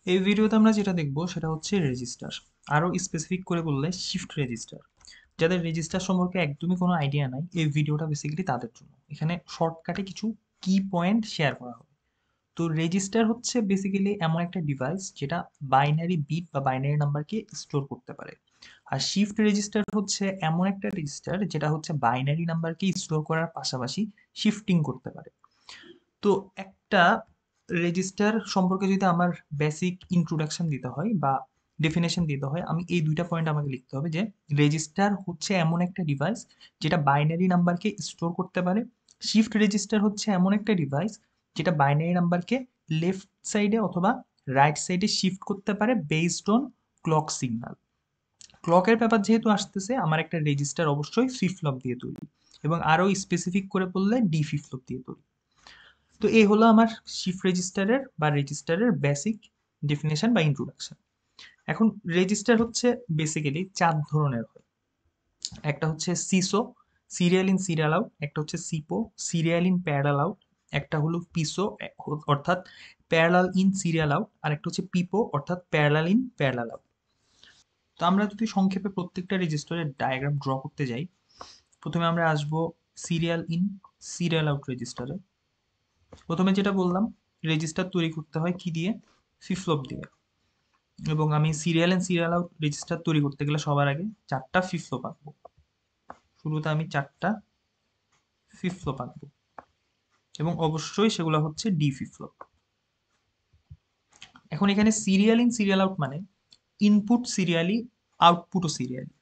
এই ভিডিওতে আমরা যেটা দেখব সেটা হচ্ছে রেজিস্টার, আরও স্পেসিফিক করে বললে শিফট রেজিস্টার। যাদের রেজিস্টার সম্পর্কে একদমই কোনো আইডিয়া নাই, এই ভিডিওটা বেসিক্যালি তাদের জন্য। এখানে শর্টকাটে কিছু কি পয়েন্ট শেয়ার করা হবে। তো রেজিস্টার হচ্ছে বেসিক্যালি এমন একটা ডিভাইস যেটা বাইনারি বিট বা বাইনারি নাম্বারকে স্টোর করতে পারে। আর শিফট রেজিস্টার হচ্ছে এমন একটা রেজিস্টার যেটা হচ্ছে বাইনারি নাম্বারকে স্টোর করার পাশাপাশি শিফটিং করতে পারে। তো একটা রেজিস্টার সম্পর্কে যদি আমার বেসিক ইন্ট্রোডাকশন দিতে হয় বা ডেফিনেশন দিতে হয়, আমি এই দুইটা পয়েন্ট আমাকে লিখতে হবে যে রেজিস্টার হচ্ছে এমন একটা ডিভাইস যেটা বাইনারি নাম্বারকে স্টোর করতে পারে। শিফট রেজিস্টার হচ্ছে এমন একটা ডিভাইস যেটা বাইনারি নাম্বারকে লেফট সাইডে অথবা রাইট সাইডে শিফট করতে পারে বেসড অন ক্লক সিগন্যাল। ক্লকের ব্যাপার যেহেতু আসতেছে, আমার একটা রেজিস্টার অবশ্যই ফ্লিপ ফ্লপ দিয়ে তৈরি, এবং আরও স্পেসিফিক করে বললে ডি ফ্লিপ ফ্লপ দিয়ে তৈরি। তো এই হলো আমার শিফট রেজিস্টারের বা রেজিস্টারের বেসিক ডেফিনেশন বা ইন্ট্রোডাকশন। এখন রেজিস্টার হচ্ছে বেসিক্যালি চার ধরনের হয়। একটা হচ্ছে CISO, serial in serial out. একটা হচ্ছে সিপো, সিরিয়াল ইন প্যারালাল আউট। একটা হলো পিসো, অর্থাৎ প্যারালাল ইন সিরিয়াল আউট। আর একটা হচ্ছে পিপো, অর্থাৎ প্যারালাল ইন প্যারালাল আউট। তো আমরা যদি সংক্ষেপে প্রত্যেকটা রেজিস্টারের ডায়াগ্রাম ড্র করতে যাই, প্রথমে আমরা আসবো সিরিয়াল ইন সিরিয়াল আউট রেজিস্টারে। প্রথমে যেটা বললাম, রেজিস্টার তৈরি করতে হয় কি দিয়ে? ফ্লিপ ফ্লপ দিয়ে। এবং আমি serial and serial out register তৈরি করতে গেলে সবার আগে চারটা ফ্লিপ ফ্লপ আঁকবো। শুরুতে আমি চারটা ফ্লিপ ফ্লপ আঁকবো, এবং অবশ্যই সেগুলো হচ্ছে ডি ফ্লিপ ফ্লপ। এখন এখানে সিরিয়াল ইন সিরিয়াল আউট মানে ইনপুট সিরিয়ালি, আউটপুটও সিরিয়ালি।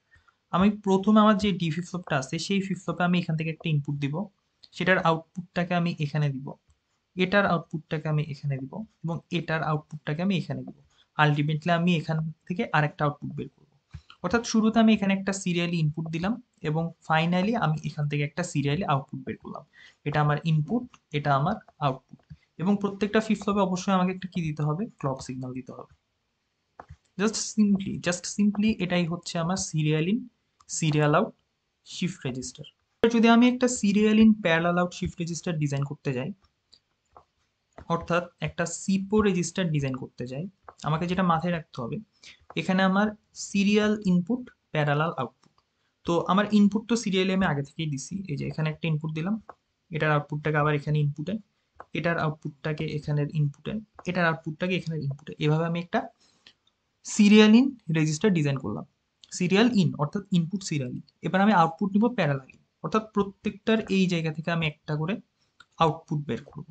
আমি প্রথমে আমার যে ডি ফ্লিপ ফ্লপটা আছে সেই ফ্লিপ ফ্লপে আমি এখান থেকে একটা ইনপুট দিব, সেটার আউটপুটটাকে আমি এখানে দিব, এটার আউটপুটটাকে আমি এখানে দিব, এবং এটার আউটপুটটাকে আমি এখানে দিব। আলটিমেটলি আমি এখান থেকে আরেকটা আউটপুট বের করব। অর্থাৎ শুরুতে আমি এখানে একটা সিরিয়ালি ইনপুট দিলাম, এবং ফাইনালি আমি এখান থেকে একটা সিরিয়ালি আউটপুট বের করলাম। এটা আমার ইনপুট, এটা আমার আউটপুট। এবং প্রত্যেকটা ফ্লিপ ফ্লপে অবশ্যই আমাকে একটা কি দিতে হবে? ক্লক সিগন্যাল দিতে হবে। জাস্ট সিম্পলি এটাই হচ্ছে আমার serial in serial out shift register. যদি আমি একটা serial in parallel out shift register design করতে যাই, অর্থাৎ একটা সিপো রেজিস্টার ডিজাইন করতে যাই, আমাকে যেটা মাথায় রাখতে হবে, এখানে আমার সিরিয়াল ইনপুট, প্যারালাল আউটপুট। তো আমার ইনপুট তো সিরিয়ালি আমি আগে থেকেই দিছি, এই যে এখানে একটা ইনপুট দিলাম, এটার আউটপুটটাকে আবার এখানে ইনপুটে, এটার আউটপুটটাকে এখানের ইনপুটে, এটার আউটপুটটাকে এখানের ইনপুটে, এভাবে আমি একটা সিরিয়াল ইন রেজিস্টার ডিজাইন করলাম। সিরিয়াল ইন অর্থাৎ ইনপুট সিরিয়ালি। এবার আমি আউটপুট নিব প্যারালালি, অর্থাৎ প্রত্যেকটার এই জায়গা থেকে আমি একটা করে আউটপুট বের করব।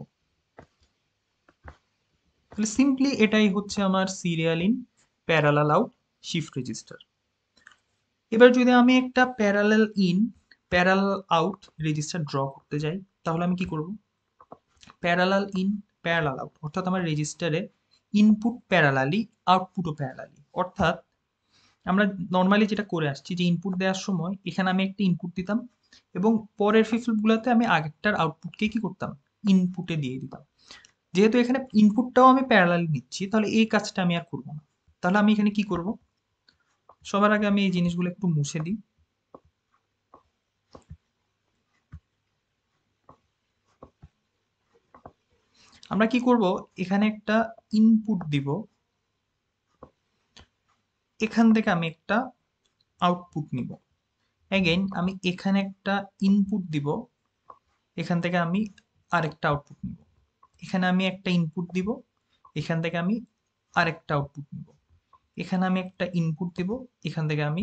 তাহলে সিম্পলি এটাই হচ্ছে আমার serial in parallel out shift register. এবার যদি আমি একটা parallel in parallel out register draw করতে যাই, তাহলে আমি কি করব? প্যারালাল ইন প্যারালাল আউট অর্থাৎ আমার রেজিস্টারে ইনপুট প্যারালালি, আউটপুটও প্যারালালি। অর্থাৎ আমরা নর্মালি যেটা করে আসছি যে ইনপুট দেওয়ার সময় এখানে আমি একটা ইনপুট দিতাম, এবং পরের ফ্লিপগুলোতে আমি আগেরটার আউটপুটকে কি করতাম? ইনপুটে দিয়ে দিতাম। যেহেতু এখানে ইনপুটটাও আমি প্যারালালি নিচ্ছি, তাহলে এই কাজটা আমি আর করব না। তাহলে আমি এখানে কি করব? সবার আগে আমি এই জিনিসগুলো একটু মুছে দিই। আমরা কি করব? এখানে একটা ইনপুট দিব, এখান থেকে আমি একটা আউটপুট নিব। অ্যাগেইন আমি এখানে একটা ইনপুট দিব, এখান থেকে আমি আরেকটা আউটপুট নিব। এখানে আমি একটা ইনপুট দিব, এখান থেকে আমি আরেকটা আউটপুট নিব। এখানে আমি একটা ইনপুট দিব, এখান থেকে আমি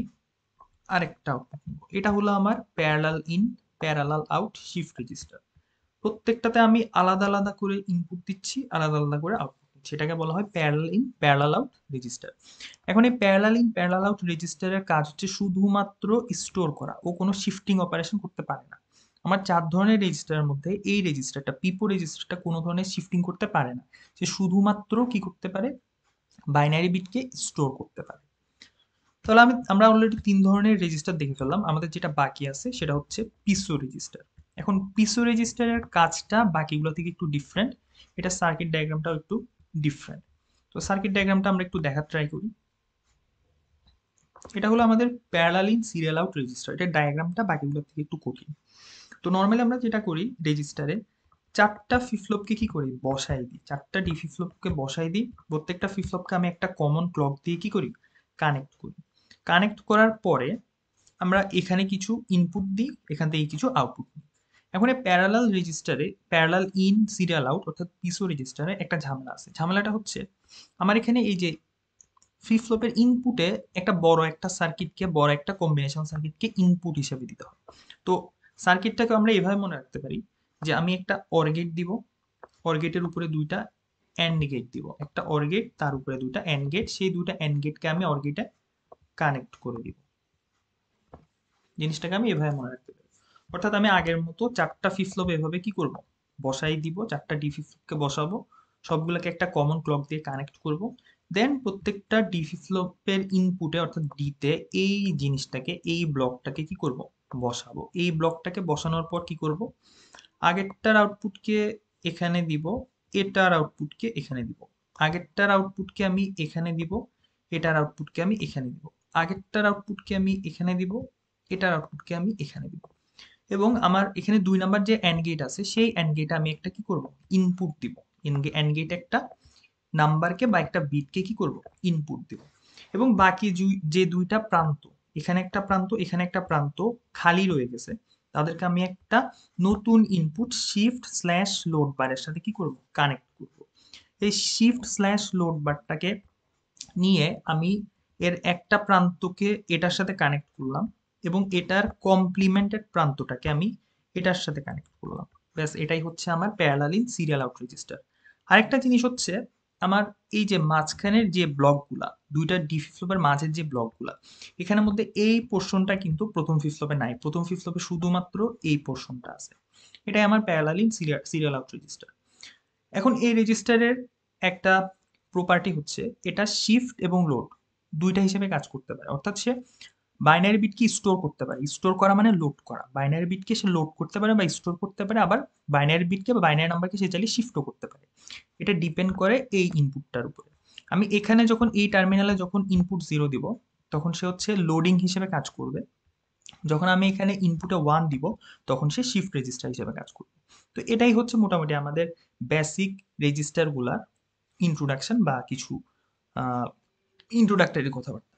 আরেকটা আউটপুট নিব। এটা হলো আমার parallel in parallel out shift register. প্রত্যেকটাতে আমি আলাদা আলাদা করে ইনপুট দিচ্ছি, আলাদা আলাদা করে আউটপুট দিচ্ছি। এটাকে বলা হয় parallel in parallel out register. এখন এই প্যারালাল ইন প্যারালাল আউট রেজিস্টারের কাজ হচ্ছে শুধুমাত্র স্টোর করা, ও কোনো শিফটিং অপারেশন করতে পারে না। আমার চার ধরনের রেজিস্টারের মধ্যে এই রেজিস্টারটা, পিপো রেজিস্টারটা, কোনো ধরনের শিফটিং করতে পারে না। সে শুধুমাত্র কি করতে পারে? বাইনারি বিটকে স্টোর করতে পারে। তাহলে আমরা অলরেডি তিন ধরনের রেজিস্টার দেখে ফেললাম, আমাদের যেটা বাকি আছে সেটা হচ্ছে পিসো রেজিস্টার। এখন পিসো রেজিস্টারের কাজটা বাকিগুলো থেকে একটু ডিফারেন্ট, এটা সার্কিট ডায়াগ্রামটাও একটু ডিফারেন্ট। তো সার্কিট ডায়াগ্রামটা আমরা একটু দেখার ট্রাই করি। এটা হলো আমাদের parallel in serial out register. এটার ডায়াগ্রামটা বাকিগুলোর থেকে একটু কঠিন। তো নর্মালি আমরা যেটা করি রেজিস্টারে 4টা ফ্লিপ ফ্লপকে কি করি বসাই দিই, 4টা ডি ফ্লিপ ফ্লপকে বসাই দিই, প্রত্যেকটা ফ্লিপ ফ্লপকে আমি একটা কমন ক্লক দিয়ে কি করি কানেক্ট করি। কানেক্ট করার পরে আমরা এখানে কিছু ইনপুট দিই, এখান থেকে কিছু আউটপুট দিই। এখন এই প্যারালাল রেজিস্টারে প্যারালাল ইন সিরিয়াল আউট অর্থাৎ পিসো রেজিস্টারে একটা ঝামেলা আছে। ঝামেলাটা হচ্ছে আমার এখানে এই যে ফ্লিপ ফ্লপের ইনপুটে একটা বড় একটা সার্কিটকে বড় একটা কম্বিনেশন সার্কিটকে ইনপুট হিসেবে দিতে হয়। তো সার্কিটটাকে আমরা এভাবে মনে রাখতে পারি যে আমি একটা অর গেট দিব, অর গেটের উপরে দুইটা অ্যান্ড গেট দিব, একটা অর গেট তার উপরে দুইটা অ্যান্ড গেট, সেই দুইটা অ্যান্ড গেটকে আমি অর গেটে কানেক্ট করে দিব। জিনিসটাকে আমি এভাবে মনে রাখতে পারি। অর্থাৎ আমি আগের মতো 4টা ফ্লিপ ফ্লপ এভাবে কি করব বসাই দিব, 4টা ডি ফ্লিপ ফ্লপকে বসাবো, সবগুলোকে একটা কমন ক্লক দিয়ে কানেক্ট করব। দেন প্রত্যেকটা ডি ফ্লিপ ফ্লপের ইনপুটে অর্থাৎ ডিতে এই জিনিসটাকে এই ব্লকটাকে কি করব বসাবো। এই ব্লকটাকে বসানোর পর কি করব, আগেরটার আউটপুটকে এখানে দিব, এটার আউটপুটকে এখানে দিব, আগেরটার আউটপুটকে আমি এখানে দিব, এটার আউটপুটকে আমি এখানে দিব, আগেরটার আউটপুটকে আমি এখানে দিব, এটার আউটপুটকে আমি এখানে দিব। এবং আমার এখানে 2 নাম্বার যে অ্যান্ড গেট আছে সেই অ্যান্ড গেটে আমি একটা কি করব ইনপুট দিব। অ্যান্ড গেট একটা নাম্বারকে বা একটা বিটকে কি করব ইনপুট দিব। এবং বাকি যে দুইটা প্রান্ত, এখানে একটা প্রান্ত এখানে একটা প্রান্ত খালি রয়ে গেছে, তাদেরকে আমি একটা নতুন ইনপুট শিফট স্ল্যাশ লোড বারের সাথে কি করব কানেক্ট করব। এই শিফট স্ল্যাশ লোড বারটাকে নিয়ে আমি এর একটা প্রান্তকে এটার সাথে কানেক্ট করলাম এবং এটার কমপ্লিমেন্টেড প্রান্তটাকে আমি এটার সাথে কানেক্ট করলাম। ব্যাস এটাই হচ্ছে আমার parallel in serial out register. আরেকটা জিনিস হচ্ছে আমার এই যে মাঝখানের যে ব্লকগুলা, দুইটা ডি ফ্লিপ ফ্লপের মাঝের যে ব্লকগুলা, এখানের মধ্যে এই পোর্শনটা কিন্তু প্রথম ফ্লিপ ফ্লপে নাই, প্রথম ফ্লিপ ফ্লপে শুধুমাত্র এই পোর্শনটা আছে। এটাই আমার parallel in serial out register. এখন এই রেজিস্টারের একটা প্রপার্টি হচ্ছে এটা শিফট এবং লোড দুইটা হিসেবে কাজ করতে পারে। অর্থাৎ সে বাইনারি বিটকে স্টোর করতে পারে, স্টোর করা মানে লোড করা, বাইনারি বিটকে সে লোড করতে পারে বা স্টোর করতে পারে, আবার বাইনারি বিটকে বা বাইনারি নাম্বারকে সে চাইলে শিফটও করতে পারে। এটা ডিপেন্ড করে এই ইনপুটটার উপরে। আমি এখানে যখন এই টার্মিনালে যখন ইনপুট 0 দিব তখন সে হচ্ছে লোডিং হিসেবে কাজ করবে, যখন আমি এখানে ইনপুটে 1 দিব তখন সে শিফট রেজিস্টার হিসেবে কাজ করবে। তো এটাই হচ্ছে মোটামুটি আমাদের বেসিক রেজিস্টারগুলার ইন্ট্রোডাকশন বা কিছু ইন্ট্রোডাক্টরি কথাবার্তা।